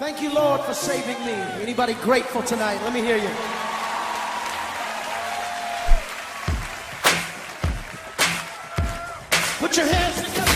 Thank you, Lord, for saving me. Anybody grateful tonight? Let me hear you. Put your hands together.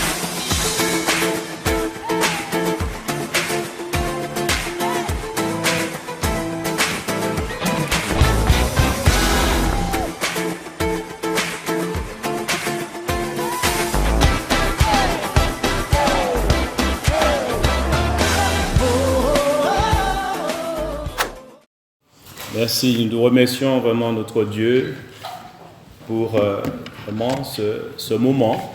Merci, nous remercions vraiment notre Dieu pour vraiment ce moment.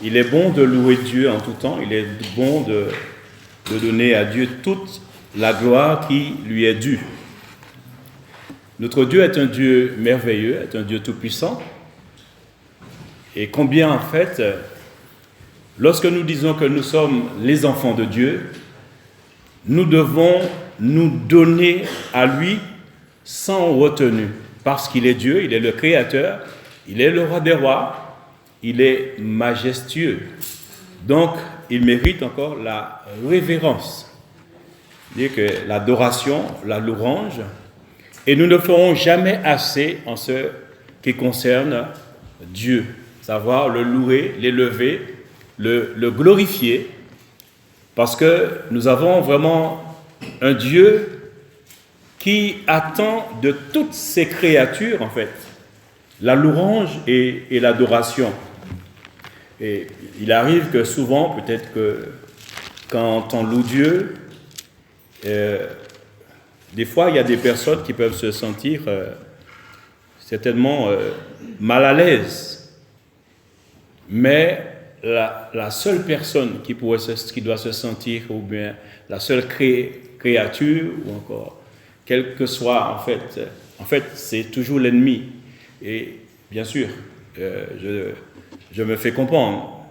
Il est bon de louer Dieu en tout temps, il est bon de donner à Dieu toute la gloire qui lui est due. Notre Dieu est un Dieu merveilleux, est un Dieu tout-puissant. Et combien en fait, lorsque nous disons que nous sommes les enfants de Dieu, nous devons nous donner à lui sans retenue, parce qu'il est Dieu, il est le Créateur, il est le Roi des rois, il est majestueux. Donc, il mérite encore la révérence, c'est-à-dire que l'adoration, la louange, et nous ne ferons jamais assez en ce qui concerne Dieu, savoir le louer, l'élever, le glorifier, parce que nous avons vraiment un Dieu qui attend de toutes ses créatures, en fait, la louange et l'adoration. Et il arrive que souvent, peut-être que quand on loue Dieu, des fois, il y a des personnes qui peuvent se sentir certainement mal à l'aise. Mais la seule personne qui doit se sentir, ou bien la seule créature, ou encore quel que soit, en fait, c'est toujours l'ennemi. Et bien sûr, je me fais comprendre.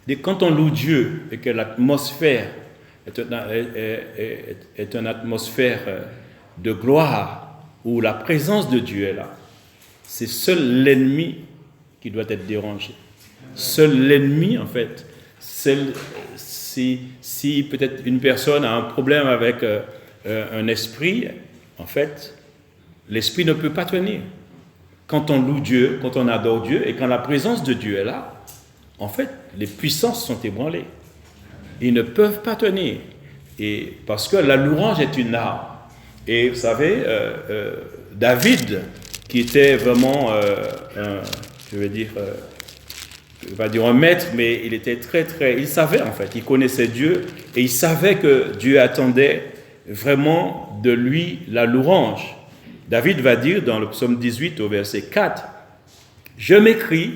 Et quand on loue Dieu et que l'atmosphère est une atmosphère de gloire, où la présence de Dieu est là, c'est seul l'ennemi qui doit être dérangé. Seul l'ennemi, en fait, si peut-être une personne a un problème avec un esprit, en fait, l'esprit ne peut pas tenir. Quand on loue Dieu, quand on adore Dieu, et quand la présence de Dieu est là, en fait, les puissances sont ébranlées. Ils ne peuvent pas tenir. Et parce que la louange est une arme. Et vous savez, David, qui était vraiment, je vais pas dire un maître, mais il était il savait en fait, il connaissait Dieu, et il savait que Dieu attendait vraiment de lui la louange. David va dire dans le psaume 18 au verset 4, « Je m'écrie,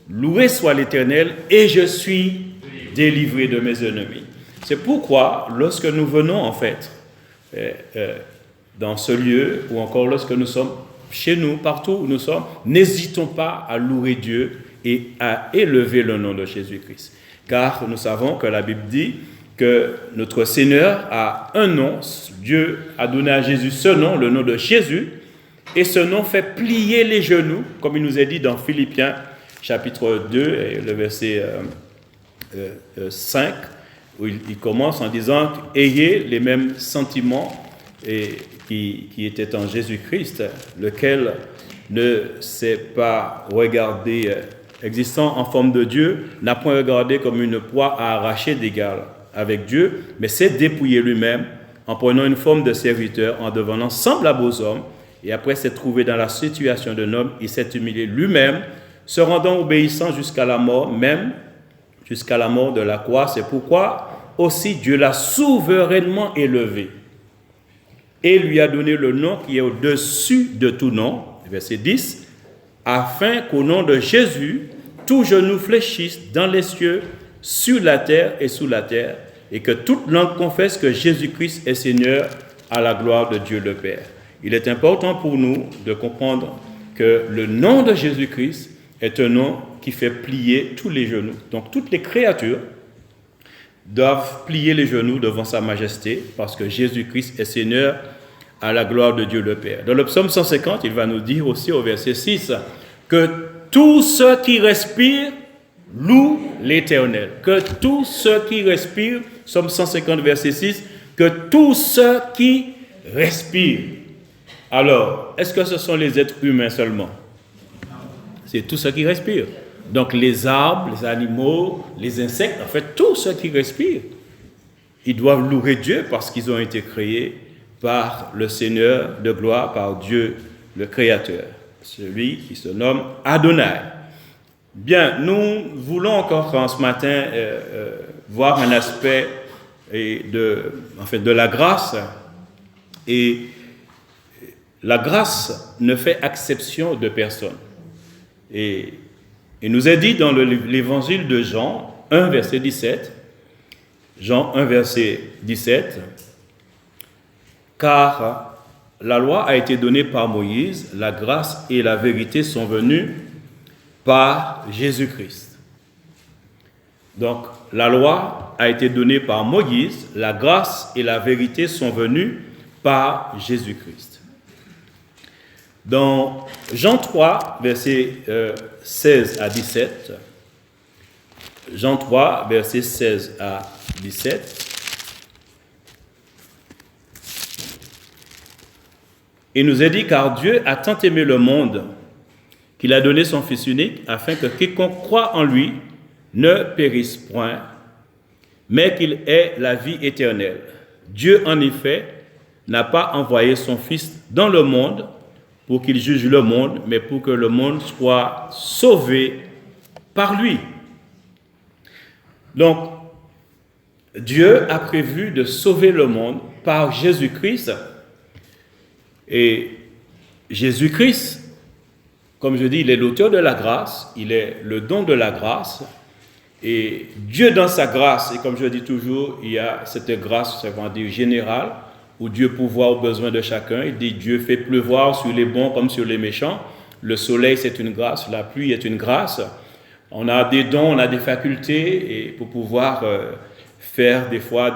loué soit l'Éternel, et je suis délivré de mes ennemis. » C'est pourquoi, lorsque nous venons en fait dans ce lieu, ou encore lorsque nous sommes chez nous, partout où nous sommes, n'hésitons pas à louer Dieu et à élever le nom de Jésus-Christ. Car nous savons que la Bible dit que notre Seigneur a un nom, Dieu a donné à Jésus ce nom, le nom de Jésus, et ce nom fait plier les genoux, comme il nous est dit dans Philippiens chapitre 2, et le verset 5, où il commence en disant « Ayez les mêmes sentiments qui étaient en Jésus-Christ, lequel ne s'est pas regardé existant en forme de Dieu, n'a point regardé comme une proie à arracher d'égal avec Dieu, mais s'est dépouillé lui-même en prenant une forme de serviteur, en devenant semblable aux hommes, et après s'être trouvé dans la situation d'un homme, il s'est humilié lui-même, se rendant obéissant jusqu'à la mort, même jusqu'à la mort de la croix. C'est pourquoi aussi Dieu l'a souverainement élevé et lui a donné le nom qui est au-dessus de tout nom, verset 10, afin qu'au nom de Jésus, tout genou fléchisse dans les cieux, sur la terre et sous la terre, et que toute langue confesse que Jésus-Christ est Seigneur, à la gloire de Dieu le Père. Il est important pour nous de comprendre que le nom de Jésus-Christ est un nom qui fait plier tous les genoux. Donc toutes les créatures doivent plier les genoux devant sa majesté, parce que Jésus-Christ est Seigneur, à la gloire de Dieu le Père. Dans le psaume 150, il va nous dire aussi au verset 6 que tous ceux qui respirent louent l'Éternel. Que tous ceux qui respirent, psaume 150, verset 6, que tous ceux qui respirent. Alors, est-ce que ce sont les êtres humains seulement? C'est tous ceux qui respirent. Donc les arbres, les animaux, les insectes, en fait, tous ceux qui respirent, ils doivent louer Dieu parce qu'ils ont été créés par le Seigneur de gloire, par Dieu le Créateur, celui qui se nomme Adonai. Bien, nous voulons encore en ce matin voir un aspect de la grâce. Et la grâce ne fait exception de personne. Et il nous est dit dans l'évangile de Jean 1, verset 17, Jean 1, verset 17, car la loi a été donnée par Moïse, la grâce et la vérité sont venues par Jésus-Christ. Donc, la loi a été donnée par Moïse, la grâce et la vérité sont venues par Jésus-Christ. Dans Jean 3, versets 16 à 17, Jean 3, versets 16 à 17, il nous est dit, car Dieu a tant aimé le monde qu'il a donné son Fils unique, afin que quiconque croit en lui ne périsse point, mais qu'il ait la vie éternelle. Dieu, en effet, n'a pas envoyé son Fils dans le monde pour qu'il juge le monde, mais pour que le monde soit sauvé par lui. Donc, Dieu a prévu de sauver le monde par Jésus-Christ. Et Jésus-Christ, comme je dis, il est l'auteur de la grâce, il est le don de la grâce. Et Dieu, dans sa grâce, et comme je dis toujours, il y a cette grâce, ça veut dire générale, où Dieu pourvoit aux besoins de chacun. Il dit, Dieu fait pleuvoir sur les bons comme sur les méchants. Le soleil, c'est une grâce, la pluie est une grâce. On a des dons, on a des facultés, et pour pouvoir faire des fois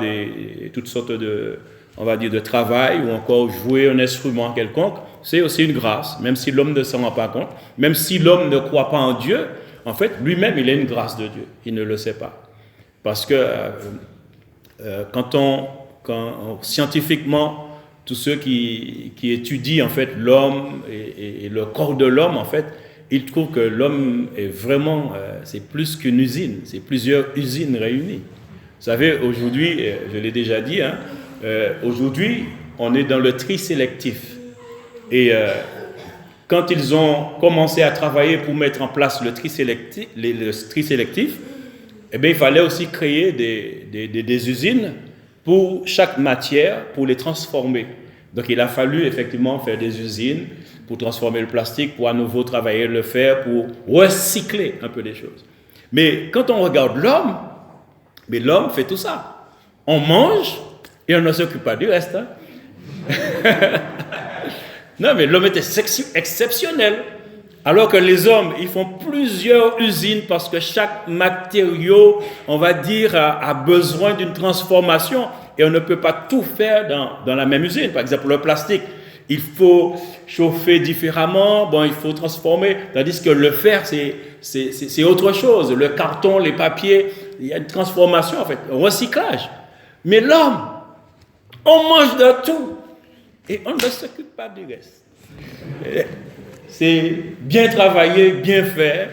toutes sortes de, on va dire, de travail, ou encore jouer un instrument quelconque, c'est aussi une grâce, même si l'homme ne s'en rend pas compte, même si l'homme ne croit pas en Dieu, en fait, lui-même, il a une grâce de Dieu, il ne le sait pas. Parce que scientifiquement, tous ceux qui étudient en fait l'homme et le corps de l'homme, en fait, ils trouvent que l'homme est vraiment, c'est plus qu'une usine, c'est plusieurs usines réunies. Vous savez, aujourd'hui, je l'ai déjà dit, aujourd'hui, on est dans le tri sélectif. Et quand ils ont commencé à travailler pour mettre en place le tri sélectif, eh bien, il fallait aussi créer des usines pour chaque matière, pour les transformer. Donc, il a fallu effectivement faire des usines pour transformer le plastique, pour à nouveau travailler le fer, pour recycler un peu les choses. Mais quand on regarde l'homme, mais l'homme fait tout ça. On mange et on ne s'occupe pas du reste. Non, mais l'homme était exceptionnel. Alors que les hommes, ils font plusieurs usines parce que chaque matériau, on va dire, a besoin d'une transformation et on ne peut pas tout faire dans la même usine. Par exemple, le plastique, il faut chauffer différemment, il faut transformer, tandis que le fer, c'est autre chose. Le carton, les papiers, il y a une transformation en fait, un recyclage. Mais l'homme, on mange de tout et on ne s'occupe pas du reste. C'est bien travaillé, bien fait.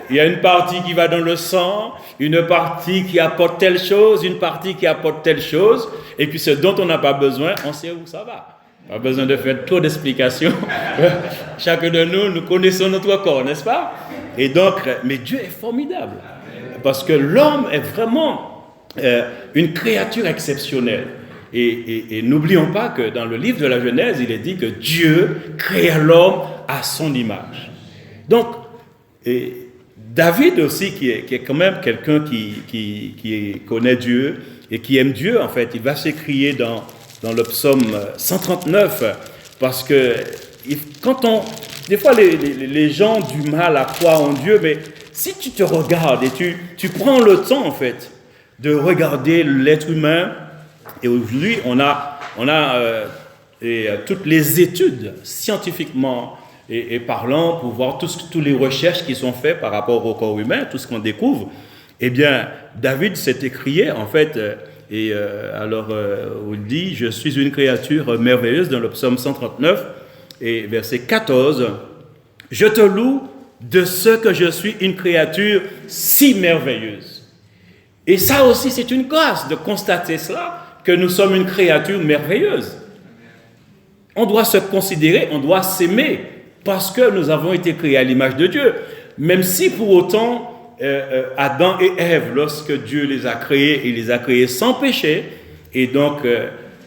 Il y a une partie qui va dans le sang, une partie qui apporte telle chose, une partie qui apporte telle chose, et puis ce dont on n'a pas besoin, on sait où ça va. Pas besoin de faire trop d'explications. Chacun de nous, nous connaissons notre corps, n'est-ce pas? Et donc, mais Dieu est formidable, parce que l'homme est vraiment une créature exceptionnelle. Et n'oublions pas que dans le livre de la Genèse, il est dit que Dieu créa l'homme à son image. Donc, David aussi, qui est quand même quelqu'un qui connaît Dieu et qui aime Dieu, en fait, il va s'écrier dans le psaume 139, parce que des fois les gens ont du mal à croire en Dieu, mais si tu te regardes et tu prends le temps, en fait, de regarder l'être humain. Et aujourd'hui, on a toutes les études scientifiquement et parlant pour voir toutes les recherches qui sont faites par rapport au corps humain, tout ce qu'on découvre. Eh bien, David s'est écrié, en fait, Et on dit, je suis une créature merveilleuse dans le psaume 139 et verset 14. Je te loue de ce que je suis une créature si merveilleuse. Et ça aussi, c'est une grâce de constater cela, que nous sommes une créature merveilleuse. On doit se considérer, on doit s'aimer, parce que nous avons été créés à l'image de Dieu. Même si pour autant, Adam et Ève, lorsque Dieu les a créés, il les a créés sans péché, et donc,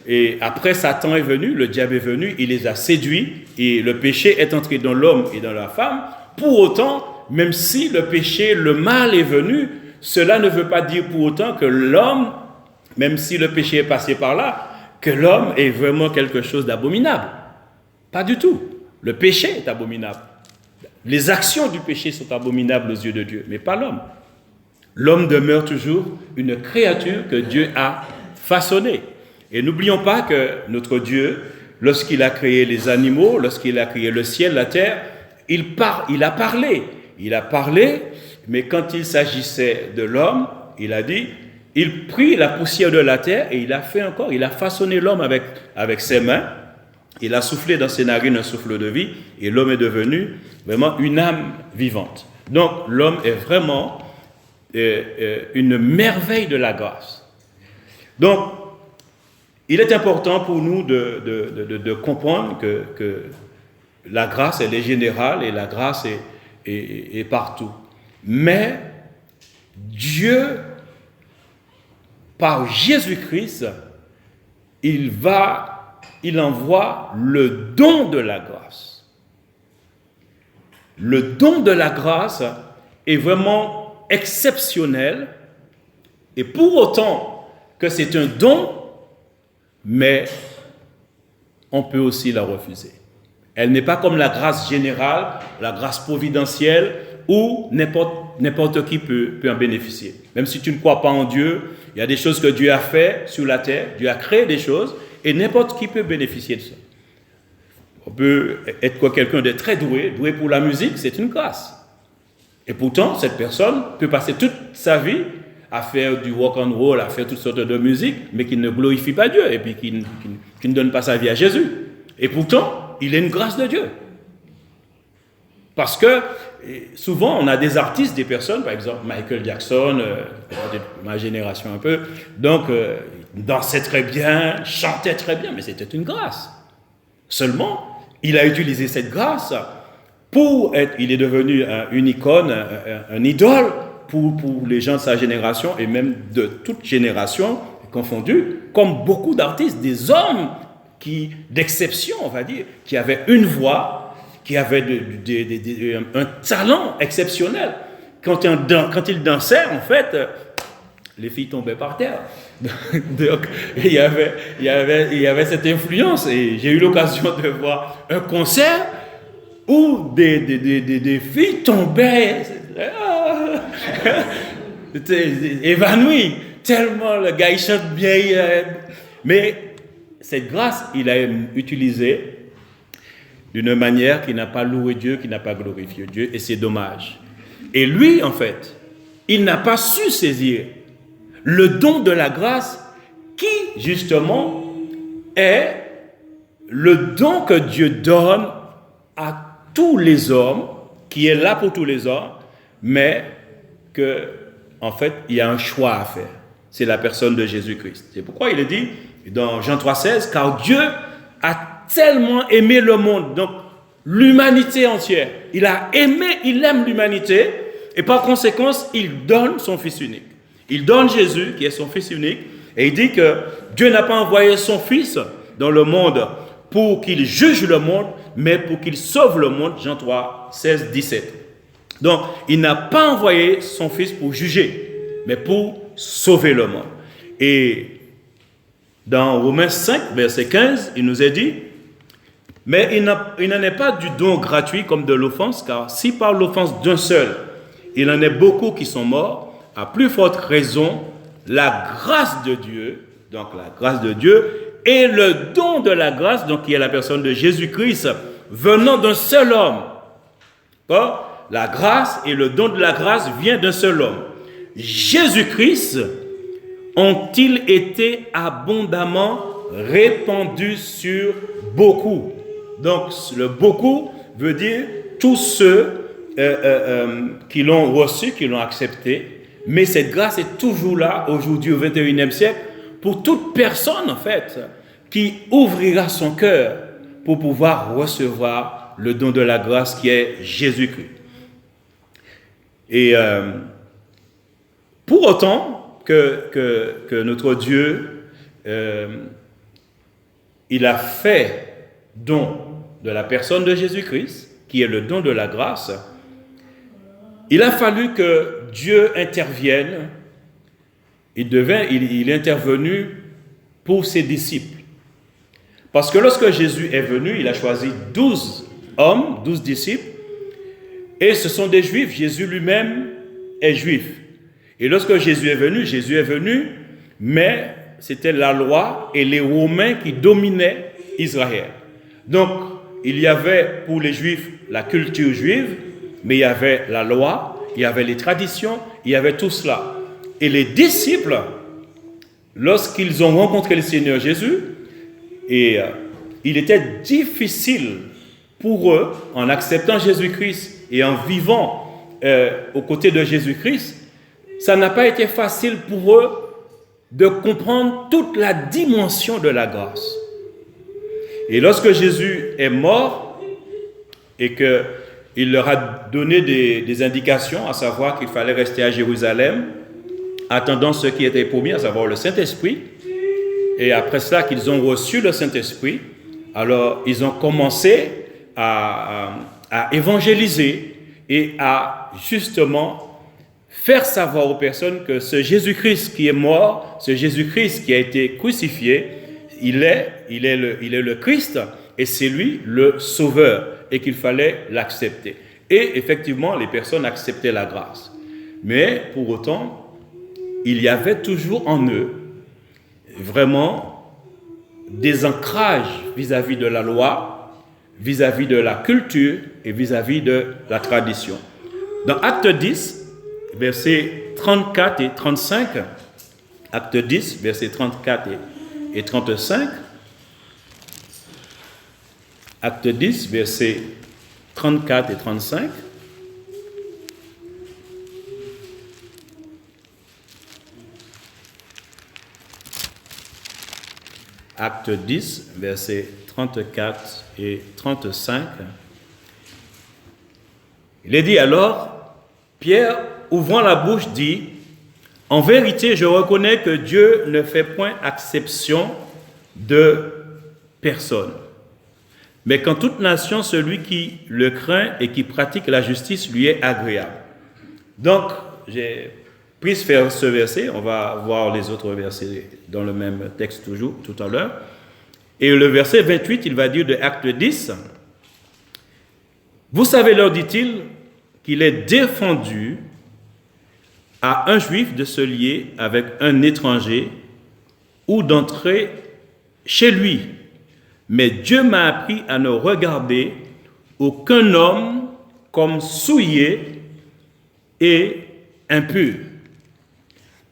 et après Satan est venu, le diable est venu, il les a séduits, et le péché est entré dans l'homme et dans la femme. Pour autant, même si le péché, le mal est venu, cela ne veut pas dire pour autant que l'homme, même si le péché est passé par là, que l'homme est vraiment quelque chose d'abominable. Pas du tout. Le péché est abominable. Les actions du péché sont abominables aux yeux de Dieu, mais pas l'homme. L'homme demeure toujours une créature que Dieu a façonnée. Et n'oublions pas que notre Dieu, lorsqu'il a créé les animaux, lorsqu'il a créé le ciel, la terre, il a parlé. Il a parlé, mais quand il s'agissait de l'homme, il a dit, il prit la poussière de la terre et il a fait encore, il a façonné l'homme avec ses mains, il a soufflé dans ses narines un souffle de vie et l'homme est devenu vraiment une âme vivante. Donc l'homme est vraiment une merveille de la grâce. Donc il est important pour nous de comprendre que la grâce elle est générale et la grâce est partout. Mais Dieu, par Jésus-Christ, il envoie le don de la grâce. Le don de la grâce est vraiment exceptionnel et pour autant que c'est un don, mais on peut aussi la refuser. Elle n'est pas comme la grâce générale, la grâce providentielle où n'importe qui peut en bénéficier. Même si tu ne crois pas en Dieu, il y a des choses que Dieu a fait sur la terre, Dieu a créé des choses, et n'importe qui peut bénéficier de ça. On peut être quelqu'un de très doué pour la musique, c'est une grâce. Et pourtant, cette personne peut passer toute sa vie à faire du rock and roll, à faire toutes sortes de musique, mais qui ne glorifie pas Dieu, et puis qui ne donne pas sa vie à Jésus. Et pourtant, il est une grâce de Dieu. Parce que souvent, on a des artistes, des personnes, par exemple Michael Jackson, de ma génération un peu, donc dansait très bien, chantait très bien, mais c'était une grâce. Seulement, il a utilisé cette grâce il est devenu une icône, un idole pour les gens de sa génération et même de toute génération confondue, comme beaucoup d'artistes, des hommes d'exception, on va dire, qui avaient une voix, qui avaient un talent exceptionnel. Quand il dansait, en fait, les filles tombaient par terre. Donc, il y avait cette influence. Et j'ai eu l'occasion de voir un concert où des filles tombaient, évanouies, tellement le gars il chante bien. Mais cette grâce, il a utilisée d'une manière qui n'a pas loué Dieu, qui n'a pas glorifié Dieu, et c'est dommage. Et lui, en fait, il n'a pas su saisir le don de la grâce qui, justement, est le don que Dieu donne à tous les hommes, qui est là pour tous les hommes, mais que, en fait, il y a un choix à faire. C'est la personne de Jésus-Christ. C'est pourquoi il est dit dans Jean 3,16, car Dieu a tellement aimé le monde, donc l'humanité entière. Il aime l'humanité, et par conséquent, il donne son Fils unique. Il donne Jésus, qui est son Fils unique, et il dit que Dieu n'a pas envoyé son Fils dans le monde pour qu'il juge le monde, mais pour qu'il sauve le monde, Jean 3, 16, 17. Donc, il n'a pas envoyé son Fils pour juger, mais pour sauver le monde. Et dans Romains 5, verset 15, il nous est dit, mais il n'en est pas du don gratuit comme de l'offense, car si par l'offense d'un seul, il en est beaucoup qui sont morts, à plus forte raison, la grâce de Dieu, donc la grâce de Dieu, et le don de la grâce, donc qui est la personne de Jésus-Christ, venant d'un seul homme. La grâce et le don de la grâce vient d'un seul homme. Jésus-Christ, ont-ils été abondamment répandus sur beaucoup. Donc, le beaucoup veut dire tous ceux qui l'ont reçu, qui l'ont accepté. Mais cette grâce est toujours là, aujourd'hui, au 21e siècle, pour toute personne, en fait, qui ouvrira son cœur pour pouvoir recevoir le don de la grâce qui est Jésus-Christ. Et pour autant que notre Dieu, il a fait don de la personne de Jésus-Christ, qui est le don de la grâce, il a fallu que Dieu intervienne. Il est intervenu pour ses disciples. Parce que lorsque Jésus est venu, il a choisi 12 hommes, 12 disciples, et ce sont des Juifs. Jésus lui-même est juif. Et lorsque Jésus est venu, mais c'était la loi et les Romains qui dominaient Israël. Donc, il y avait pour les Juifs la culture juive, mais il y avait la loi, il y avait les traditions, il y avait tout cela. Et les disciples, lorsqu'ils ont rencontré le Seigneur Jésus, il était difficile pour eux, en acceptant Jésus-Christ et en vivant aux côtés de Jésus-Christ, ça n'a pas été facile pour eux de comprendre toute la dimension de la grâce. Et lorsque Jésus est mort et qu'il leur a donné des indications, à savoir qu'il fallait rester à Jérusalem, attendant ce qui était promis, à savoir le Saint-Esprit, et après cela qu'ils ont reçu le Saint-Esprit, alors ils ont commencé à évangéliser et à justement faire savoir aux personnes que ce Jésus-Christ qui est mort, ce Jésus-Christ qui a été crucifié, il est le Christ et c'est lui le Sauveur et qu'il fallait l'accepter. Et effectivement, les personnes acceptaient la grâce. Mais pour autant, il y avait toujours en eux vraiment des ancrages vis-à-vis de la loi, vis-à-vis de la culture et vis-à-vis de la tradition. Dans Acte 10, versets 34 et 35, Acte 10, versets 34 et 35, Acte 10, versets 34 et 35, Acte 10, versets 34 et 35. Il est dit alors, Pierre, ouvrant la bouche, dit, « En vérité, je reconnais que Dieu ne fait point exception de personne. Mais qu'en toute nation, celui qui le craint et qui pratique la justice lui est agréable. » Donc, j'ai pris ce verset, on va voir les autres versets dans le même texte toujours, tout à l'heure. Et le verset 28, il va dire de Acte 10, « Vous savez, leur dit-il, qu'il est défendu à un juif de se lier avec un étranger ou d'entrer chez lui. Mais Dieu m'a appris à ne regarder aucun homme comme souillé et impur. »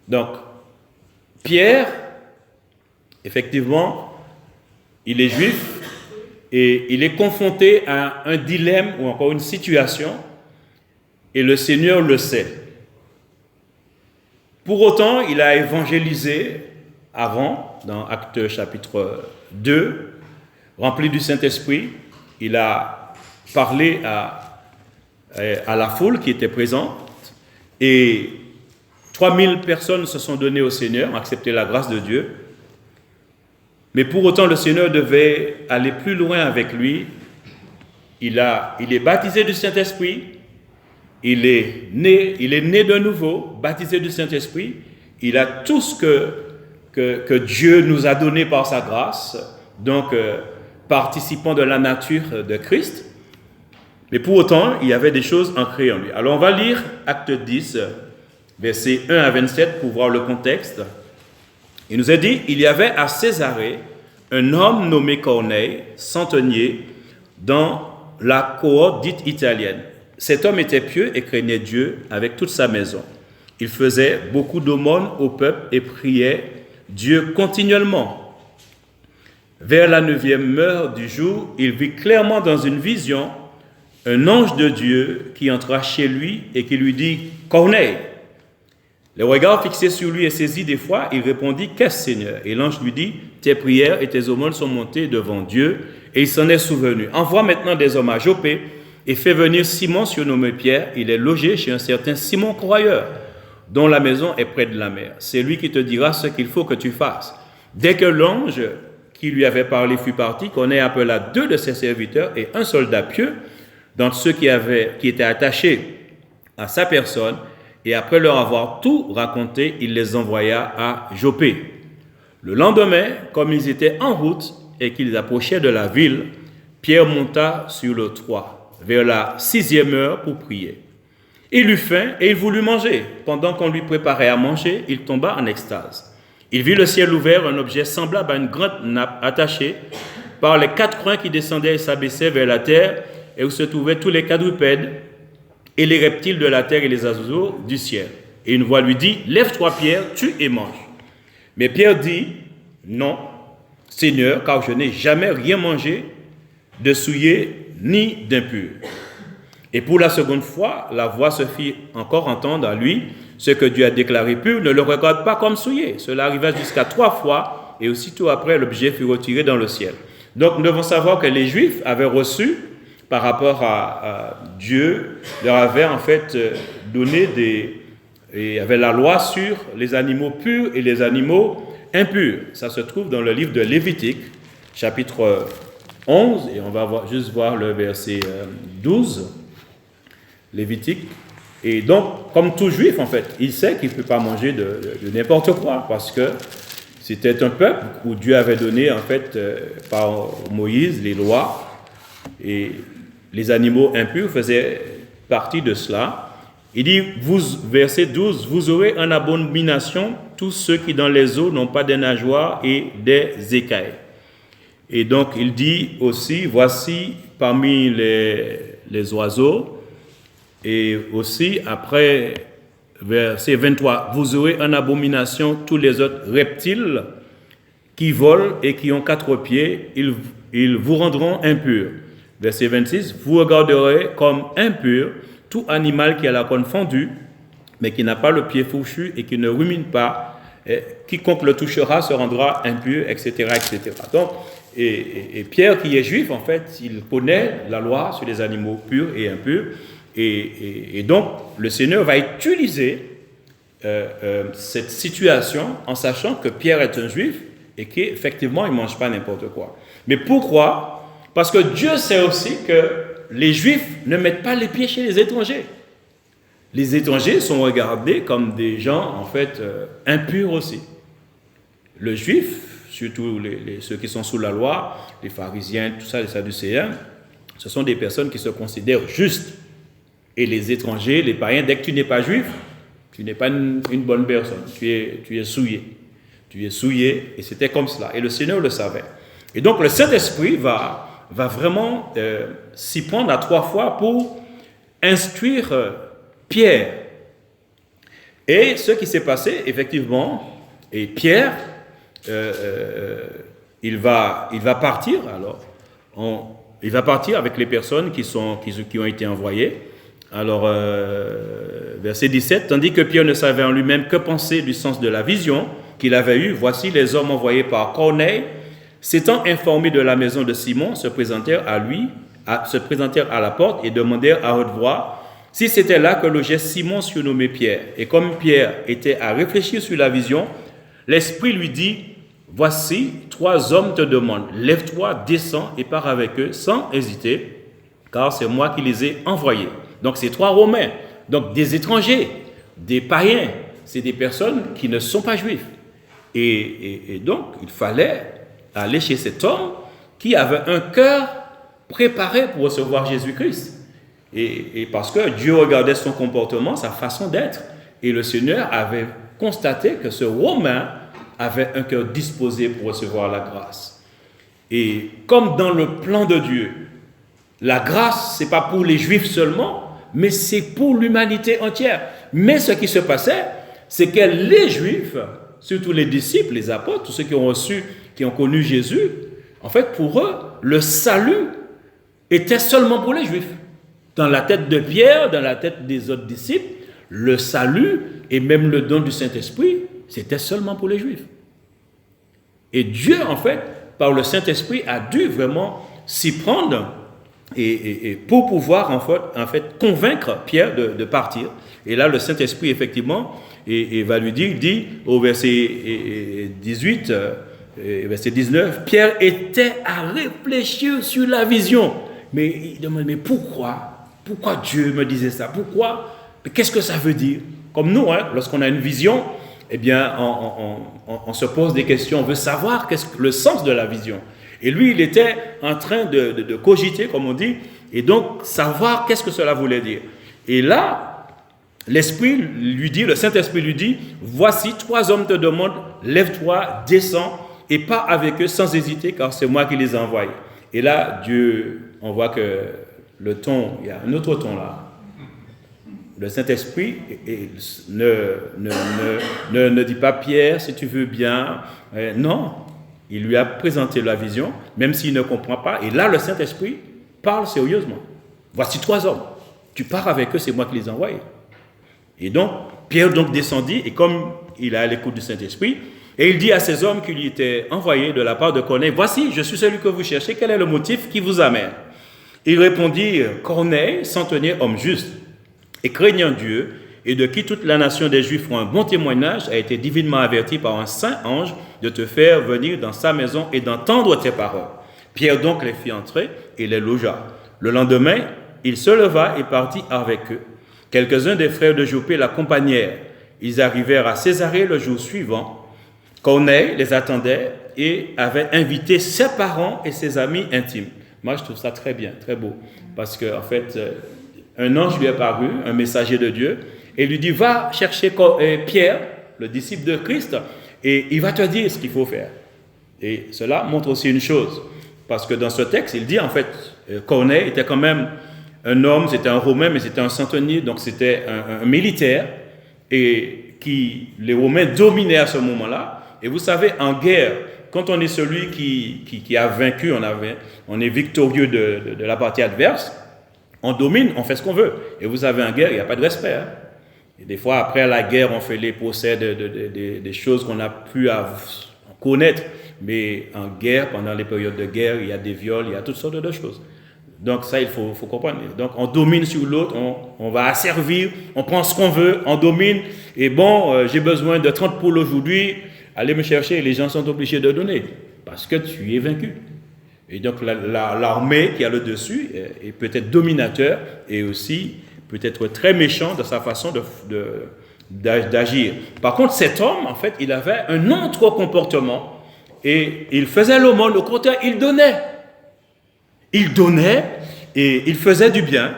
Donc, Pierre, effectivement, il est juif et il est confronté à un dilemme ou encore une situation et le Seigneur le sait. Pour autant, il a évangélisé avant, dans Actes chapitre 2, rempli du Saint-Esprit, il a parlé à la foule qui était présente et 3000 personnes se sont données au Seigneur, ont accepté la grâce de Dieu. Mais pour autant, le Seigneur devait aller plus loin avec lui. Il est baptisé du Saint-Esprit. Il est né de nouveau, baptisé du Saint-Esprit. Il a tout ce que Dieu nous a donné par sa grâce. Donc, participant de la nature de Christ. Mais pour autant, il y avait des choses ancrées en lui. Alors, on va lire Acte 10, versets 1 à 27 pour voir le contexte. Il nous est dit, il y avait à Césarée un homme nommé Corneille, centenier, dans la cohorte dite italienne. Cet homme était pieux et craignait Dieu avec toute sa maison. Il faisait beaucoup d'aumônes au peuple et priait Dieu continuellement. Vers la 9e heure du jour, il vit clairement dans une vision un ange de Dieu qui entra chez lui et qui lui dit « Corneille !» Le regard fixé sur lui et saisi d'effroi, il répondit « Qu'est-ce, Seigneur ?» Et l'ange lui dit « Tes prières et tes aumônes sont montées devant Dieu et il s'en est souvenu. Envoie maintenant des hommes à Joppé et fais venir Simon surnommé Pierre. Il est logé chez un certain Simon Croyeur, dont la maison est près de la mer. C'est lui qui te dira ce qu'il faut que tu fasses. » Dès que l'ange qui lui avait parlé fut parti, Corneille appela 2 de ses serviteurs et un soldat pieux, d'entre ceux qui étaient attachés à sa personne, et après leur avoir tout raconté, il les envoya à Joppé. Le lendemain, comme ils étaient en route et qu'ils approchaient de la ville, Pierre monta sur le toit, vers la 6e heure pour prier. Il eut faim et il voulut manger. Pendant qu'on lui préparait à manger, il tomba en extase. Il vit le ciel ouvert, un objet semblable à une grande nappe attachée par les 4 coins qui descendaient et s'abaissaient vers la terre, et où se trouvaient tous les quadrupèdes et les reptiles de la terre et les oiseaux du ciel. Et une voix lui dit, « Lève-toi, Pierre, tue et mange. » Mais Pierre dit, « Non, Seigneur, car je n'ai jamais rien mangé de souillé ni d'impur. » Et pour la seconde fois, la voix se fit encore entendre à lui, « Ce que Dieu a déclaré pur, ne le regarde pas comme souillé. » Cela arriva jusqu'à 3 fois, et aussitôt après, l'objet fut retiré dans le ciel. Donc, nous devons savoir que les Juifs avaient reçu, par rapport à Dieu, leur avait en fait donné et avait la loi sur les animaux purs et les animaux impurs. Ça se trouve dans le livre de Lévitique, chapitre 11, et on va juste voir le verset 12. Lévitique. Et donc, comme tout juif, en fait, il sait qu'il ne peut pas manger de n'importe quoi, parce que c'était un peuple où Dieu avait donné, en fait, par Moïse, les lois, et les animaux impurs faisaient partie de cela. Il dit, verset 12, « Vous aurez en abomination tous ceux qui dans les eaux n'ont pas des nageoires et des écailles. » Et donc, il dit aussi, « Voici parmi les oiseaux, et aussi, après, verset 23, « Vous aurez en abomination tous les autres reptiles qui volent et qui ont 4 pieds, ils vous rendront impurs. » Verset 26, « Vous regarderez comme impur tout animal qui a la corne fendue, mais qui n'a pas le pied fourchu et qui ne rumine pas. Et quiconque le touchera se rendra impur, etc. etc. » Donc, et Pierre, qui est juif, en fait, il connaît la loi sur les animaux purs et impurs. Et donc, le Seigneur va utiliser cette situation en sachant que Pierre est un juif et qu'effectivement, il ne mange pas n'importe quoi. Mais pourquoi ? Parce que Dieu sait aussi que les juifs ne mettent pas les pieds chez les étrangers. Les étrangers sont regardés comme des gens, en fait, impurs aussi. Le juif, surtout ceux qui sont sous la loi, les pharisiens, tout ça, les sadducéens, ce sont des personnes qui se considèrent justes. Et les étrangers, les païens, dès que tu n'es pas juif, tu n'es pas une bonne personne. Tu es souillé. Tu es souillé, et c'était comme cela. Et le Seigneur le savait. Et donc, le Saint-Esprit va vraiment s'y prendre à 3 fois pour instruire Pierre. Et ce qui s'est passé, effectivement, et Pierre, il va partir, alors, il va partir avec les personnes qui ont été envoyées. Alors, verset 17, « Tandis que Pierre ne savait en lui-même que penser du sens de la vision qu'il avait eue, voici les hommes envoyés par Corneille, s'étant informés de la maison de Simon, se présentèrent à la porte et demandèrent à haute voix si c'était là que logeait Simon surnommé Pierre. Et comme Pierre était à réfléchir sur la vision, l'Esprit lui dit, « Voici, 3 hommes te demandent, lève-toi, descends et pars avec eux sans hésiter, car c'est moi qui les ai envoyés. » Donc, c'est 3 Romains, donc des étrangers, des païens, c'est des personnes qui ne sont pas juifs. Et donc, il fallait aller chez cet homme qui avait un cœur préparé pour recevoir Jésus-Christ. Et parce que Dieu regardait son comportement, sa façon d'être. Et le Seigneur avait constaté que ce Romain avait un cœur disposé pour recevoir la grâce. Et comme dans le plan de Dieu, la grâce, ce n'est pas pour les Juifs seulement, mais c'est pour l'humanité entière. Mais ce qui se passait, c'est que les Juifs, surtout les disciples, les apôtres, tous ceux qui ont reçu, qui ont connu Jésus, en fait, pour eux, le salut était seulement pour les Juifs. Dans la tête de Pierre, dans la tête des autres disciples, le salut et même le don du Saint-Esprit, c'était seulement pour les Juifs. Et Dieu, en fait, par le Saint-Esprit, a dû vraiment s'y prendre et pour pouvoir, en fait, convaincre Pierre de partir. Et là, le Saint-Esprit, effectivement, et va lui dire, il dit au verset 18, verset 19, Pierre était à réfléchir sur la vision. Mais il demande, mais pourquoi Dieu me disait ça? Pourquoi? Qu'est-ce que ça veut dire? Comme nous, hein, lorsqu'on a une vision, eh bien, on se pose des questions, on veut savoir qu'est-ce que le sens de la vision. Et lui, il était en train de cogiter, comme on dit, et donc savoir qu'est-ce que cela voulait dire. Et là, l'Esprit lui dit, le Saint-Esprit lui dit, voici 3 hommes te demandent, lève-toi, descends, et pars avec eux sans hésiter, car c'est moi qui les envoie. Et là, Dieu, on voit que le ton, il y a un autre ton là. Le Saint-Esprit ne dit pas, Pierre, si tu veux bien. Non, il lui a présenté la vision, même s'il ne comprend pas. Et là, le Saint-Esprit parle sérieusement. Voici 3 hommes. Tu pars avec eux, c'est moi qui les envoie. Et donc, Pierre donc descendit, et comme il est à l'écoute du Saint-Esprit, et il dit à ces hommes qui lui étaient envoyés de la part de Corneille, voici, je suis celui que vous cherchez, quel est le motif qui vous amène? Il répondit, Corneille, centenier, homme juste, et craignant Dieu, et de qui toute la nation des Juifs font un bon témoignage, a été divinement averti par un saint ange de te faire venir dans sa maison et d'entendre tes paroles. Pierre donc les fit entrer et les logea. Le lendemain, il se leva et partit avec eux. Quelques-uns des frères de Joppé l'accompagnèrent. Ils arrivèrent à Césarée le jour suivant. Corneille les attendait et avait invité ses parents et ses amis intimes. Moi, je trouve ça très bien, très beau, parce que en fait, un ange lui est apparu, un messager de Dieu, et lui dit, va chercher Pierre, le disciple de Christ, et il va te dire ce qu'il faut faire. Et cela montre aussi une chose, parce que dans ce texte, il dit en fait, Corneille était quand même un homme, c'était un Romain, mais c'était un centenier, donc c'était un militaire, et les Romains dominaient à ce moment-là. Et vous savez, en guerre, quand on est celui qui a vaincu, on est victorieux de la partie adverse, on domine, on fait ce qu'on veut. Et vous savez, en guerre, il n'y a pas de respect. Hein. Et des fois, après la guerre, on fait les procès des choses qu'on a pu connaître. Mais en guerre, pendant les périodes de guerre, il y a des viols, il y a toutes sortes de choses. Donc ça, il faut comprendre. Donc on domine sur l'autre, on va asservir, on prend ce qu'on veut, on domine. Et bon, j'ai besoin de 30 poules aujourd'hui, allez me chercher. Les gens sont obligés de donner parce que tu es vaincu. Et donc l'armée qui a le dessus est peut-être dominateur et aussi peut-être très méchant dans sa façon d'agir. Par contre, cet homme, en fait, il avait un autre comportement et il faisait l'aumône. Au contraire, il donnait. Il donnait et il faisait du bien.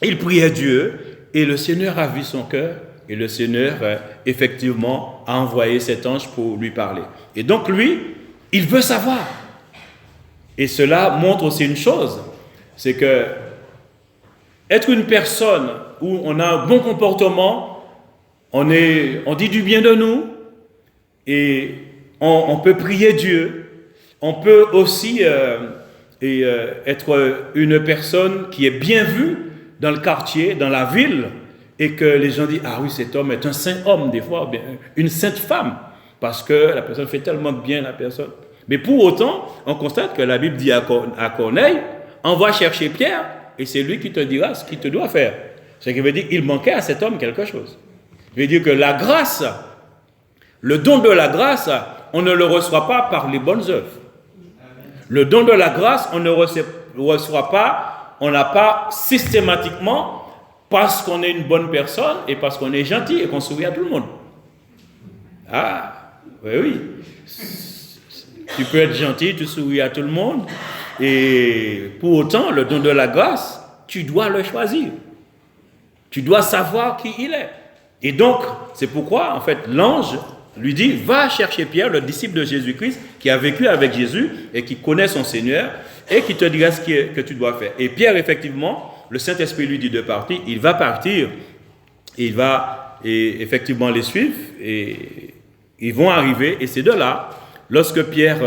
Il priait Dieu et le Seigneur a vu son cœur et le Seigneur, effectivement, a envoyé cet ange pour lui parler. Et donc lui, il veut savoir. Et cela montre aussi une chose, c'est que être une personne où on a un bon comportement, on dit du bien de nous et on peut prier Dieu. On peut aussi être une personne qui est bien vue dans le quartier, dans la ville, et que les gens disent, ah oui, cet homme est un saint homme, des fois, bien, une sainte femme, parce que la personne fait tellement de bien à la personne. Mais pour autant, on constate que la Bible dit à Corneille, envoie chercher Pierre, et c'est lui qui te dira ce qu'il te doit faire. Ce qui veut dire qu'il manquait à cet homme quelque chose. Ça veut dire que la grâce, le don de la grâce, on ne le reçoit pas par les bonnes œuvres. Le don de la grâce, on ne reçoit pas, on n'a pas systématiquement parce qu'on est une bonne personne et parce qu'on est gentil et qu'on sourit à tout le monde. Ah, oui. Tu peux être gentil, tu souris à tout le monde, et pour autant, le don de la grâce, tu dois le choisir. Tu dois savoir qui il est. Et donc, c'est pourquoi, en fait, l'ange lui dit, va chercher Pierre, le disciple de Jésus-Christ, qui a vécu avec Jésus et qui connaît son Seigneur, et qui te dira ce que tu dois faire. Et Pierre, effectivement, le Saint-Esprit lui dit de partir, il va partir, il va effectivement les suivre et ils vont arriver. Et c'est de là, lorsque Pierre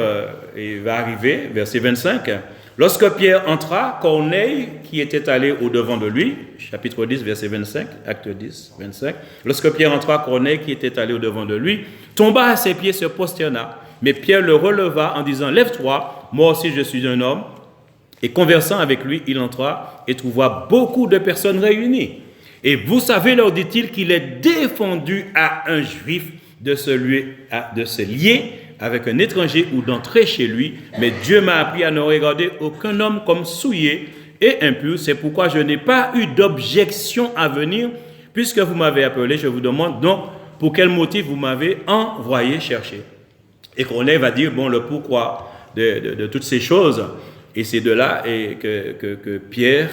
va arriver, verset 25, lorsque Pierre entra, Corneille, qui était allé au-devant de lui, chapitre 10, verset 25, acte 10, 25, lorsque Pierre entra, Corneille, qui était allé au-devant de lui, tomba à ses pieds, se prosterna. Mais Pierre le releva en disant, « Lève-toi, moi aussi je suis un homme. » Et conversant avec lui, il entra et trouva beaucoup de personnes réunies. Et vous savez, leur dit-il, qu'il est défendu à un juif de se lier avec un étranger ou d'entrer chez lui. Mais Dieu m'a appris à ne regarder aucun homme comme souillé et impur. C'est pourquoi je n'ai pas eu d'objection à venir. Puisque vous m'avez appelé, je vous demande donc pour quel motif vous m'avez envoyé chercher. Et Corneille va dire, bon, le pourquoi de toutes ces choses. Et c'est de là que Pierre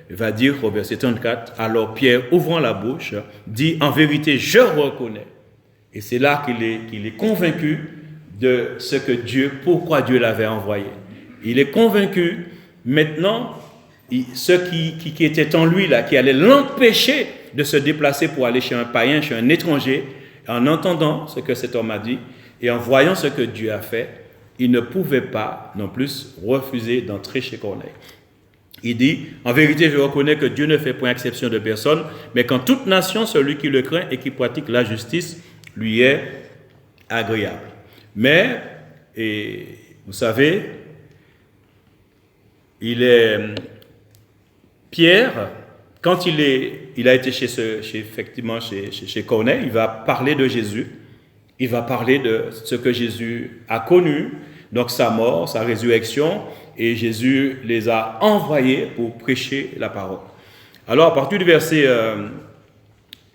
va dire au verset 34, alors Pierre, ouvrant la bouche, dit, en vérité, je reconnais. Et c'est là qu'il est convaincu de ce que pourquoi Dieu l'avait envoyé. Il est convaincu, maintenant, ce qui était en lui, là, qui allait l'empêcher de se déplacer pour aller chez un païen, chez un étranger, en entendant ce que cet homme a dit, et en voyant ce que Dieu a fait, il ne pouvait pas non plus refuser d'entrer chez Corneille. Il dit, en vérité, je reconnais que Dieu ne fait point exception de personne, mais qu'en toute nation, celui qui le craint et qui pratique la justice lui est agréable. Mais, et vous savez, Pierre, quand il a été chez Corneille, il va parler de Jésus. Il va parler de ce que Jésus a connu, donc sa mort, sa résurrection, et Jésus les a envoyés pour prêcher la parole. Alors, à partir du verset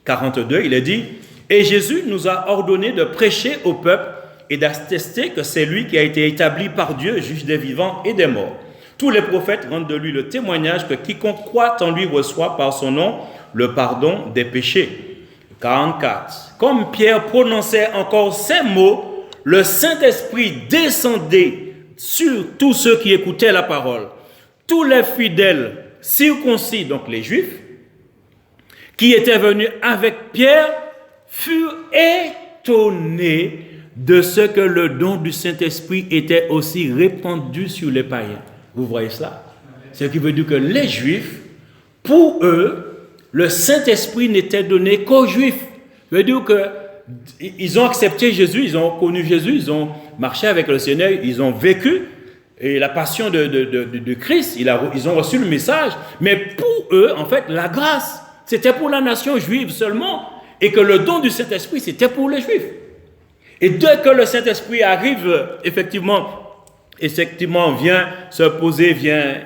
42, il est dit, « Et Jésus nous a ordonné de prêcher au peuple et d'attester que c'est lui qui a été établi par Dieu, juge des vivants et des morts. Tous les prophètes rendent de lui le témoignage que quiconque croit en lui reçoit par son nom le pardon des péchés. » 44. Comme Pierre prononçait encore ces mots, le Saint-Esprit descendait sur tous ceux qui écoutaient la parole. Tous les fidèles circoncis, donc les Juifs, qui étaient venus avec Pierre, furent étonnés de ce que le don du Saint-Esprit était aussi répandu sur les païens. Vous voyez cela? Ce qui veut dire que les Juifs, pour eux, le Saint-Esprit n'était donné qu'aux Juifs. Ça veut dire qu'ils ont accepté Jésus, ils ont connu Jésus, ils ont marché avec le Seigneur, ils ont vécu et la passion de Christ, ils ont reçu le message. Mais pour eux, en fait, la grâce, c'était pour la nation juive seulement, et que le don du Saint-Esprit, c'était pour les Juifs. Et dès que le Saint-Esprit arrive, effectivement vient se poser, vient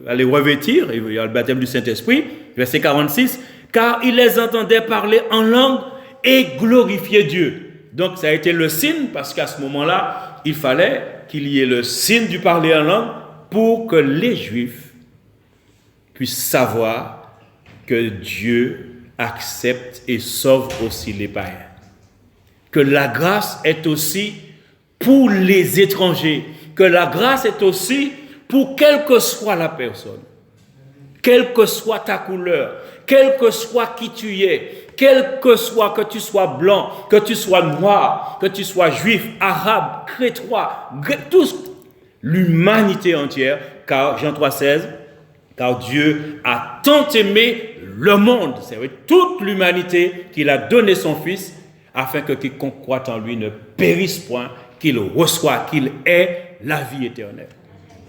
aller revêtir, il y a le baptême du Saint-Esprit, verset 46, car il les entendait parler en langue et glorifier Dieu. Donc ça a été le signe, parce qu'à ce moment-là, il fallait qu'il y ait le signe du parler en langue pour que les Juifs puissent savoir que Dieu accepte et sauve aussi les païens. Que la grâce est aussi pour les étrangers, que la grâce est aussi pour quelle que soit la personne, quelle que soit ta couleur, quel que soit qui tu es, quel que soit, que tu sois blanc, que tu sois noir, que tu sois juif, arabe, crétois, tous, l'humanité entière, car Jean 3,16, car Dieu a tant aimé le monde, c'est vrai, toute l'humanité, qu'il a donné son Fils, afin que quiconque croit en lui ne périsse point, qu'il reçoit, qu'il ait la vie éternelle.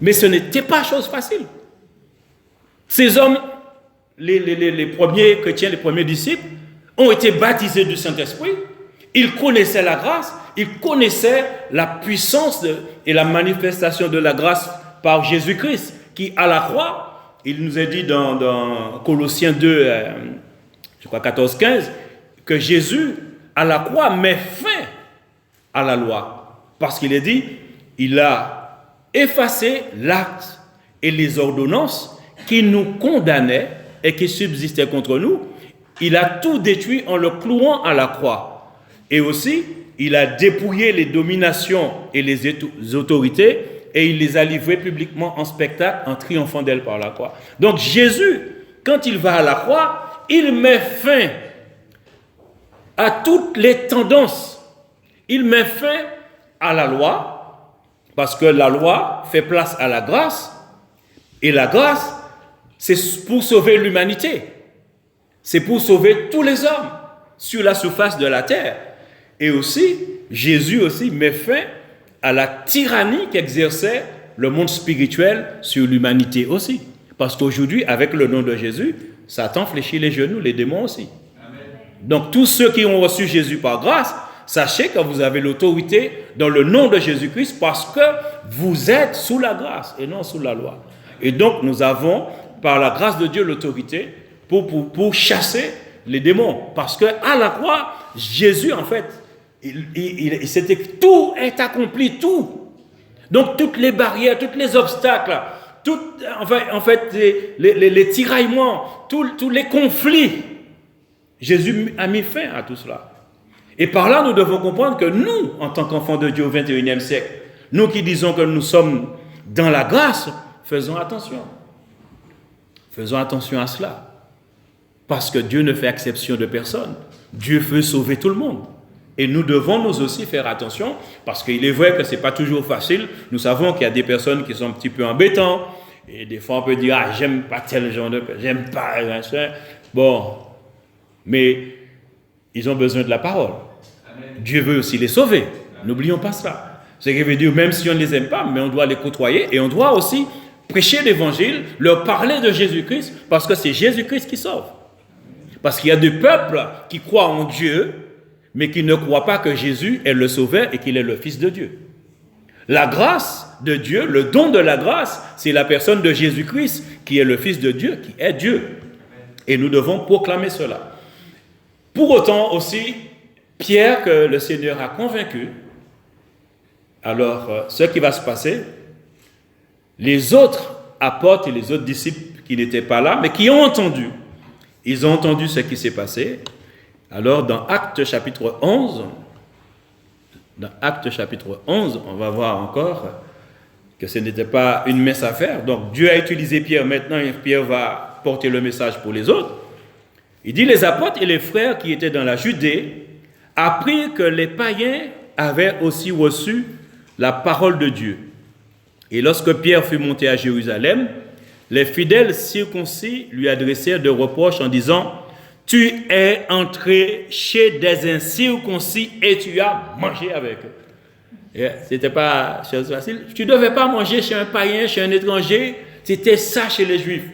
Mais ce n'était pas chose facile. Ces hommes, les premiers chrétiens, les premiers disciples, ont été baptisés du Saint-Esprit. Ils connaissaient la grâce, ils connaissaient la puissance et la manifestation de la grâce par Jésus-Christ, qui à la croix, il nous est dit dans Colossiens 2, je crois 14-15, que Jésus, à la croix, met fin à la loi. Parce qu'il est dit, il a effacé l'acte et les ordonnances qui nous condamnaient et qui subsistaient contre nous. Il a tout détruit en le clouant à la croix. Et aussi, il a dépouillé les dominations et les autorités et il les a livrées publiquement en spectacle en triomphant d'elles par la croix. Donc Jésus, quand il va à la croix, il met fin à toutes les tendances. Il met fin à la loi, parce que la loi fait place à la grâce, et la grâce, c'est pour sauver l'humanité. C'est pour sauver tous les hommes sur la surface de la terre. Et aussi, Jésus aussi met fin à la tyrannie qu'exerçait le monde spirituel sur l'humanité aussi. Parce qu'aujourd'hui, avec le nom de Jésus, Satan fléchit les genoux, les démons aussi. Amen. Donc tous ceux qui ont reçu Jésus par grâce, sachez que vous avez l'autorité dans le nom de Jésus-Christ parce que vous êtes sous la grâce et non sous la loi. Et donc nous avons, par la grâce de Dieu, l'autorité pour chasser les démons. Parce qu'à la croix, Jésus, en fait, c'était tout est accompli, tout. Donc toutes les barrières, tous les obstacles, les tiraillements, tous les conflits, Jésus a mis fin à tout cela. Et par là, nous devons comprendre que nous, en tant qu'enfants de Dieu au XXIe siècle, nous qui disons que nous sommes dans la grâce, faisons attention. Faisons attention à cela. Parce que Dieu ne fait exception de personne. Dieu veut sauver tout le monde. Et nous devons nous aussi faire attention, parce qu'il est vrai que ce n'est pas toujours facile. Nous savons qu'il y a des personnes qui sont un petit peu embêtantes, et des fois on peut dire, ah, j'aime pas tel genre de personne, j'aime pas, machin. Bon, mais ils ont besoin de la parole. Amen. Dieu veut aussi les sauver. N'oublions pas ça. Ce qui veut dire, même si on ne les aime pas, mais on doit les côtoyer, et on doit aussi prêcher l'évangile, leur parler de Jésus-Christ, parce que c'est Jésus-Christ qui sauve. Parce qu'il y a des peuples qui croient en Dieu, mais qui ne croient pas que Jésus est le Sauveur et qu'il est le Fils de Dieu. La grâce de Dieu, le don de la grâce, c'est la personne de Jésus-Christ qui est le Fils de Dieu, qui est Dieu. Et nous devons proclamer cela. Pour autant aussi, Pierre, que le Seigneur a convaincu, alors ce qui va se passer, les autres apôtres et les autres disciples qui n'étaient pas là, mais qui ont entendu, ils ont entendu ce qui s'est passé. Alors, dans Actes chapitre 11, on va voir encore que ce n'était pas une mince affaire. Donc, Dieu a utilisé Pierre maintenant et Pierre va porter le message pour les autres. Il dit, les apôtres et les frères qui étaient dans la Judée apprirent que les païens avaient aussi reçu la parole de Dieu. Et lorsque Pierre fut monté à Jérusalem, les fidèles circoncis lui adressèrent des reproches en disant, tu es entré chez des incirconcis et tu as mangé avec eux. C'était pas chose facile. Tu ne devais pas manger chez un païen, chez un étranger. C'était ça chez les Juifs.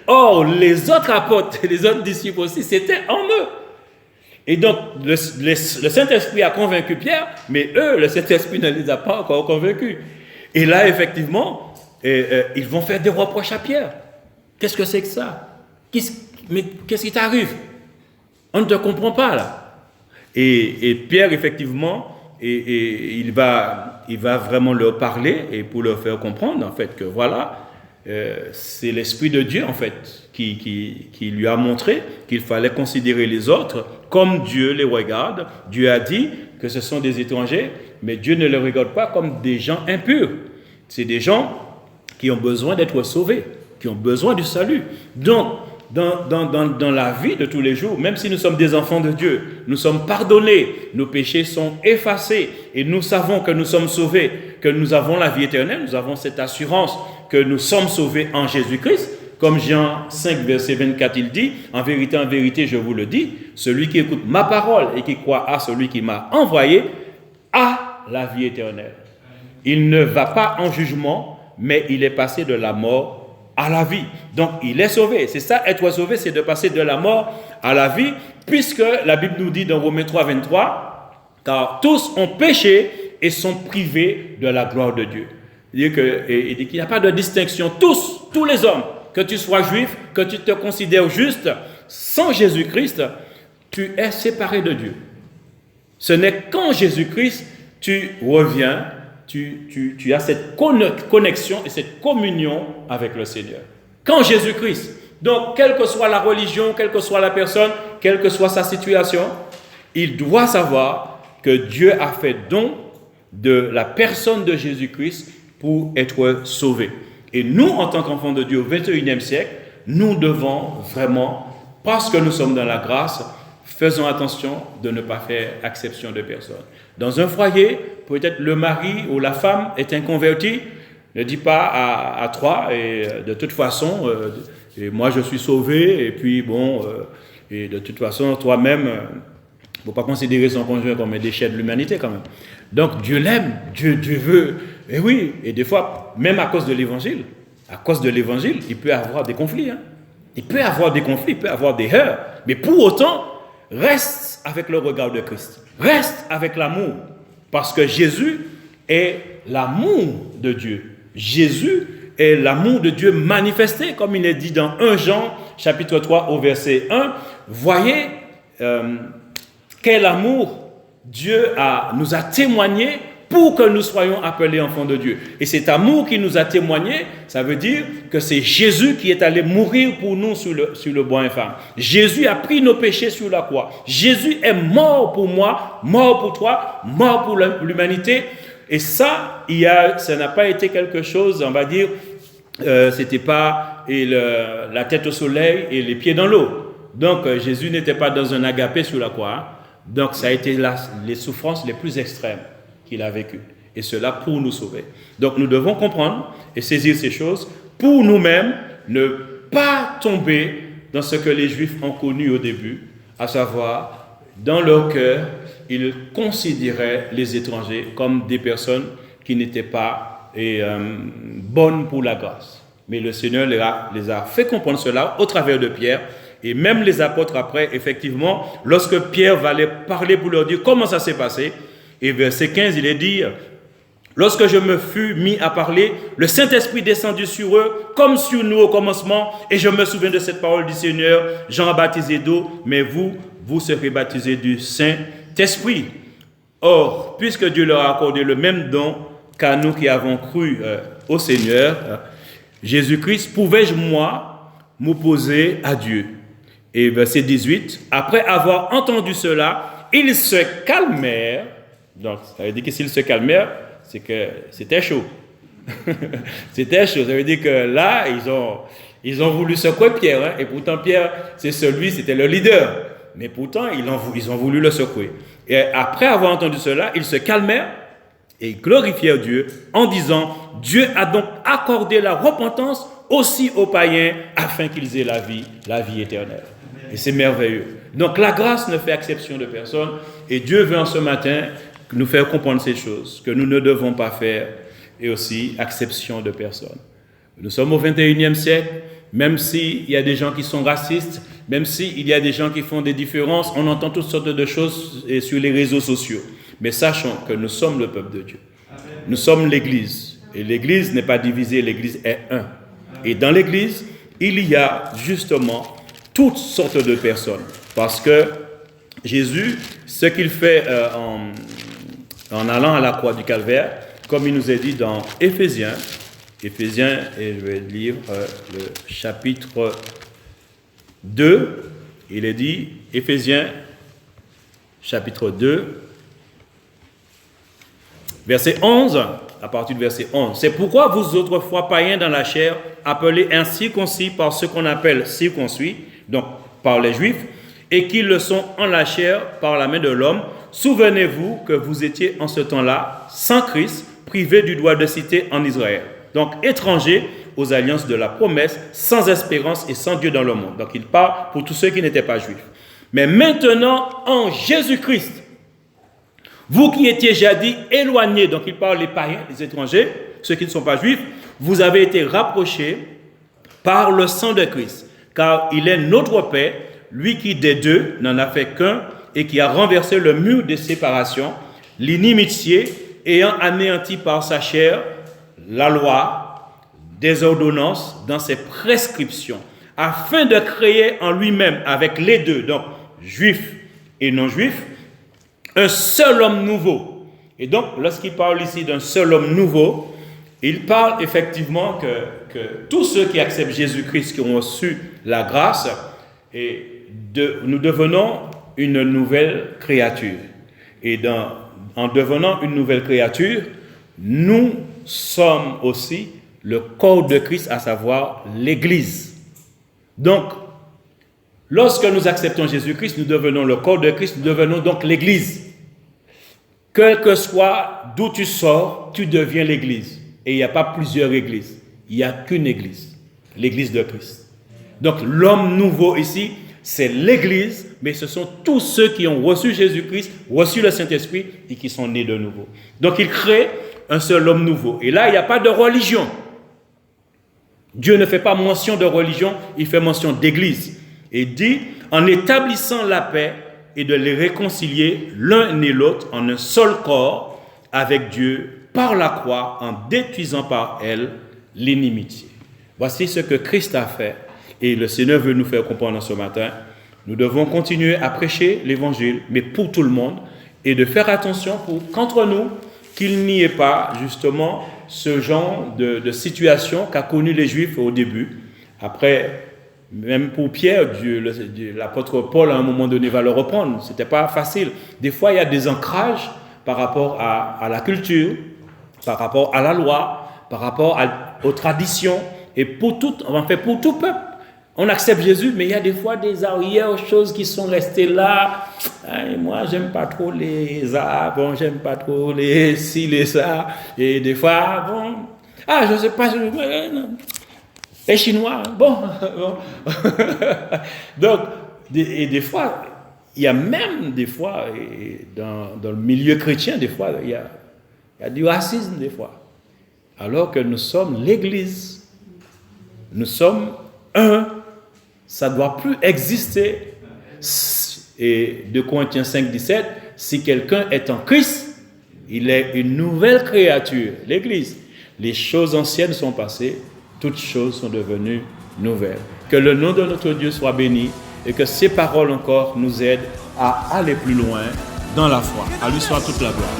Or, les autres apôtres, les autres disciples aussi, c'était en eux. Et donc, le Saint-Esprit a convaincu Pierre, mais eux, le Saint-Esprit ne les a pas encore convaincus. Et là, effectivement, ils vont faire des reproches à Pierre. Qu'est-ce que c'est que ça? Mais qu'est-ce qui t'arrive? On ne te comprend pas là. Et Pierre, effectivement, il va vraiment leur parler et pour leur faire comprendre, en fait, que voilà, c'est l'Esprit de Dieu, en fait, qui lui a montré qu'il fallait considérer les autres comme Dieu les regarde. Dieu a dit que ce sont des étrangers, mais Dieu ne les regarde pas comme des gens impurs. C'est des gens qui ont besoin d'être sauvés, qui ont besoin du salut. Donc, dans la vie de tous les jours, même si nous sommes des enfants de Dieu, nous sommes pardonnés, nos péchés sont effacés et nous savons que nous sommes sauvés, que nous avons la vie éternelle, nous avons cette assurance que nous sommes sauvés en Jésus-Christ. Comme Jean 5, verset 24, il dit, en vérité, je vous le dis, celui qui écoute ma parole et qui croit à celui qui m'a envoyé a la vie éternelle. Il ne va pas en jugement, mais il est passé de la mort à la vie. Donc, il est sauvé. C'est ça, être sauvé, c'est de passer de la mort à la vie, puisque la Bible nous dit dans Romains 3, 23, car tous ont péché et sont privés de la gloire de Dieu. Il dit qu'il n'y a pas de distinction. Tous les hommes, que tu sois juif, que tu te considères juste, sans Jésus-Christ, tu es séparé de Dieu. Ce n'est qu'en Jésus-Christ, tu reviens, tu as cette connexion et cette communion avec le Seigneur. Qu'en Jésus-Christ. Donc, quelle que soit la religion, quelle que soit la personne, quelle que soit sa situation, il doit savoir que Dieu a fait don de la personne de Jésus-Christ pour être sauvé. Et nous, en tant qu'enfants de Dieu au XXIe siècle, nous devons vraiment, parce que nous sommes dans la grâce, faisons attention de ne pas faire exception de personne. Dans un foyer, peut-être le mari ou la femme est inconverti, ne dit pas à trois, et de toute façon, et moi je suis sauvé, et puis bon, et de toute façon, toi-même, il ne faut pas considérer son conjoint comme un déchet de l'humanité quand même. Donc Dieu l'aime, Dieu veut, et oui, et des fois, même à cause de l'évangile, il peut y avoir des conflits. Hein. Il peut y avoir des conflits, il peut y avoir des heurts, mais pour autant, reste avec le regard de Christ, reste avec l'amour, parce que Jésus est l'amour de Dieu. Jésus est l'amour de Dieu manifesté, comme il est dit dans 1 Jean, chapitre 3, au verset 1. Voyez quel amour Dieu nous a témoigné pour que nous soyons appelés enfants de Dieu. Et cet amour qui nous a témoigné, ça veut dire que c'est Jésus qui est allé mourir pour nous sur le bois infâme. Jésus a pris nos péchés sur la croix. Jésus est mort pour moi, mort pour toi, mort pour l'humanité. Et ça n'a pas été quelque chose, on va dire, c'était pas la tête au soleil et les pieds dans l'eau. Donc Jésus n'était pas dans un agapé sur la croix. Hein. Donc ça a été les souffrances les plus extrêmes qu'il a vécues. Et cela pour nous sauver. Donc nous devons comprendre et saisir ces choses pour nous-mêmes, ne pas tomber dans ce que les Juifs ont connu au début, à savoir, dans leur cœur, ils considéraient les étrangers comme des personnes qui n'étaient pas bonnes pour la grâce. Mais le Seigneur les a fait comprendre cela au travers de Pierre. Et même les apôtres après, effectivement, lorsque Pierre va les parler pour leur dire comment ça s'est passé, et verset 15, il est dit, lorsque je me fus mis à parler, le Saint-Esprit descendit sur eux, comme sur nous au commencement, et je me souviens de cette parole du Seigneur, Jean a baptisé d'eau, mais vous serez baptisés du Saint-Esprit. Or, puisque Dieu leur a accordé le même don qu'à nous qui avons cru au Seigneur, Jésus-Christ, pouvais-je, moi, m'opposer à Dieu? Et verset 18, après avoir entendu cela, ils se calmèrent. Donc, ça veut dire que s'ils se calmèrent, c'est que c'était chaud. C'était chaud. Ça veut dire que là, ils ont voulu secouer Pierre. Hein, et pourtant, Pierre, c'était le leader. Mais pourtant, ils ont voulu le secouer. Et après avoir entendu cela, ils se calmèrent et glorifièrent Dieu en disant, Dieu a donc accordé la repentance aussi aux païens afin qu'ils aient la vie éternelle. Et c'est merveilleux. Donc la grâce ne fait exception de personne et Dieu veut en ce matin nous faire comprendre ces choses que nous ne devons pas faire et aussi exception de personne. Nous sommes au 21e siècle, même s'il y a des gens qui sont racistes, même s'il y a des gens qui font des différences, on entend toutes sortes de choses sur les réseaux sociaux. Mais sachons que nous sommes le peuple de Dieu. Nous sommes l'Église. Et l'Église n'est pas divisée, l'Église est un. Et dans l'Église, il y a justement toutes sortes de personnes. Parce que Jésus, ce qu'il fait en allant à la croix du Calvaire, comme il nous est dit dans Éphésiens, et je vais lire le chapitre 2, il est dit, Éphésiens, chapitre 2, verset 11, à partir du verset 11. C'est pourquoi vous autrefois païens dans la chair, appelés incirconcis par ce qu'on appelle circoncis, donc par les Juifs, et qui le sont en la chair par la main de l'homme, souvenez-vous que vous étiez en ce temps-là sans Christ, privés du droit de cité en Israël. Donc étrangers aux alliances de la promesse, sans espérance et sans Dieu dans le monde. Donc il parle pour tous ceux qui n'étaient pas juifs. Mais maintenant, en Jésus-Christ, vous qui étiez jadis éloignés, donc il parle les païens, les étrangers, ceux qui ne sont pas juifs, vous avez été rapprochés par le sang de Christ, car il est notre paix, lui qui des deux n'en a fait qu'un et qui a renversé le mur de séparation, l'inimitié, ayant anéanti par sa chair la loi des ordonnances dans ses prescriptions, afin de créer en lui-même avec les deux, donc juifs et non-juifs, un seul homme nouveau. Et donc, lorsqu'il parle ici d'un seul homme nouveau, il parle effectivement que tous ceux qui acceptent Jésus-Christ, qui ont reçu la grâce, nous devenons une nouvelle créature. Et en devenant une nouvelle créature, nous sommes aussi le corps de Christ, à savoir l'Église. Donc, Lorsque nous acceptons Jésus-Christ, nous devenons le corps de Christ, nous devenons donc l'Église. Quel que soit d'où tu sors, tu deviens l'Église. Et il n'y a pas plusieurs églises. Il n'y a qu'une Église, l'Église de Christ. Donc l'homme nouveau ici, c'est l'Église, mais ce sont tous ceux qui ont reçu Jésus-Christ, reçu le Saint-Esprit et qui sont nés de nouveau. Donc il crée un seul homme nouveau. Et là, il n'y a pas de religion. Dieu ne fait pas mention de religion, il fait mention d'église. Et dit, en établissant la paix et de les réconcilier l'un et l'autre en un seul corps avec Dieu par la croix, en détruisant par elle l'inimitié. Voici ce que Christ a fait et le Seigneur veut nous faire comprendre ce matin. Nous devons continuer à prêcher l'évangile, mais pour tout le monde, et de faire attention qu'entre nous, qu'il n'y ait pas justement ce genre de situation qu'a connu les Juifs au début. Après, même pour Pierre, l'apôtre Paul à un moment donné va le reprendre. C'était pas facile. Des fois, il y a des ancrages par rapport à la culture, par rapport à la loi, par rapport aux traditions, et pour tout peuple. On accepte Jésus, mais il y a des fois des arrière-choses qui sont restées là. Moi, j'aime pas trop les Arabes, bon, j'aime pas trop les ci, les ça. Et des fois, je sais pas, les Chinois, bon. Donc, des fois, il y a même des fois, dans le milieu chrétien, des fois, il y a du racisme, des fois. Alors que nous sommes l'Église. Nous sommes un. Ça ne doit plus exister. Et 2 Corinthiens 5, 17, si quelqu'un est en Christ, il est une nouvelle créature, l'Église. Les choses anciennes sont passées, toutes choses sont devenues nouvelles. Que le nom de notre Dieu soit béni et que ses paroles encore nous aident à aller plus loin dans la foi. À lui soit toute la gloire.